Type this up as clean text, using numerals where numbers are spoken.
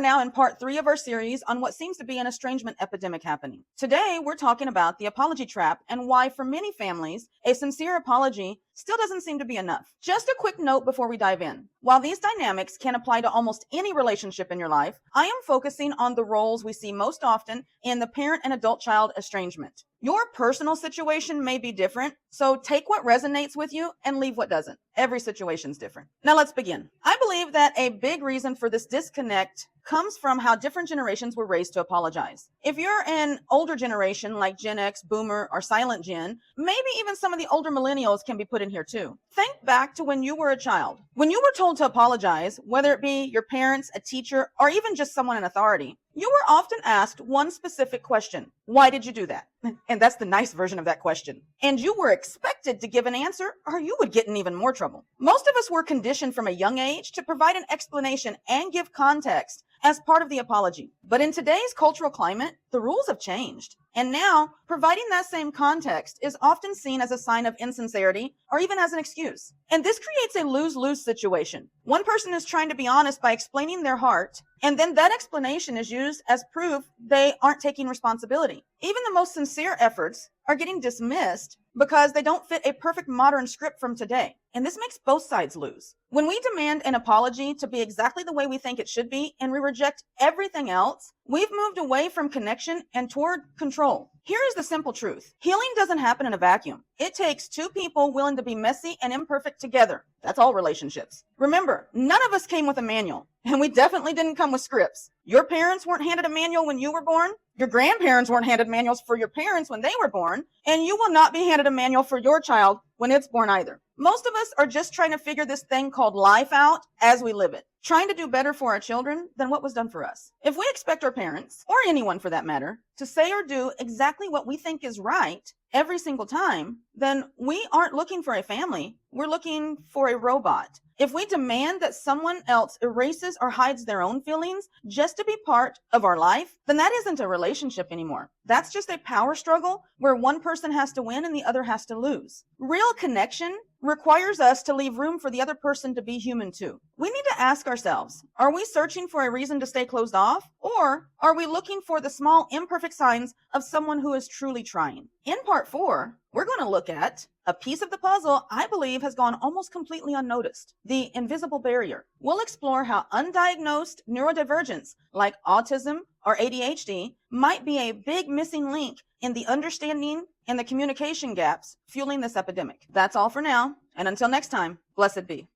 are now in part 3 of our series on what seems to be an estrangement epidemic happening. Today, we're talking about the apology trap and why, for many families, a sincere apology still doesn't seem to be enough. Just a quick note before we dive in. While these dynamics can apply to almost any relationship in your life, I am focusing on the roles we see most often in the parent and adult-child estrangement. Your personal situation may be different, so take what resonates with you and leave what doesn't. Every situation's different. Now let's begin. I believe that a big reason for this disconnect comes from how different generations were raised to apologize. If you're an older generation like Gen X, Boomer, or Silent Gen, maybe even some of the older millennials can be put in here too. Think back to when you were a child. When you were told to apologize, whether it be your parents, a teacher, or even just someone in authority, you were often asked one specific question. Why did you do that? And that's the nice version of that question. And you were expected to give an answer or you would get in even more trouble. Most of us were conditioned from a young age to provide an explanation and give context as part of the apology. But in today's cultural climate, the rules have changed. And now, providing that same context is often seen as a sign of insincerity or even as an excuse. And this creates a lose-lose situation. One person is trying to be honest by explaining their heart, and then that explanation is used as proof they aren't taking responsibility. Even the most sincere efforts are getting dismissed because they don't fit a perfect modern script from today. And this makes both sides lose. When we demand an apology to be exactly the way we think it should be, and we reject everything else, we've moved away from connection and toward control. Here is the simple truth. Healing doesn't happen in a vacuum. It takes two people willing to be messy and imperfect together. That's all relationships. Remember, none of us came with a manual, and we definitely didn't come with scripts. Your parents weren't handed a manual when you were born. Your grandparents weren't handed manuals for your parents when they were born, and you will not be handed a manual for your child when it's born either. Most of us are just trying to figure this thing called life out as we live it, trying to do better for our children than what was done for us. If we expect our parents, or anyone for that matter, to say or do exactly what we think is right every single time, then we aren't looking for a family, we're looking for a robot. If we demand that someone else erases or hides their own feelings just to be part of our life, then that isn't a relationship anymore. That's just a power struggle where one person has to win and the other has to lose. Real connection requires us to leave room for the other person to be human too. We need to ask ourselves, are we searching for a reason to stay closed off? Or are we looking for the small imperfect signs of someone who is truly trying? In part 4, we're going to look at a piece of the puzzle I believe has gone almost completely unnoticed, the invisible barrier. We'll explore how undiagnosed neurodivergence like autism or ADHD might be a big missing link in the understanding and the communication gaps fueling this epidemic. That's all for now, and until next time, blessed be.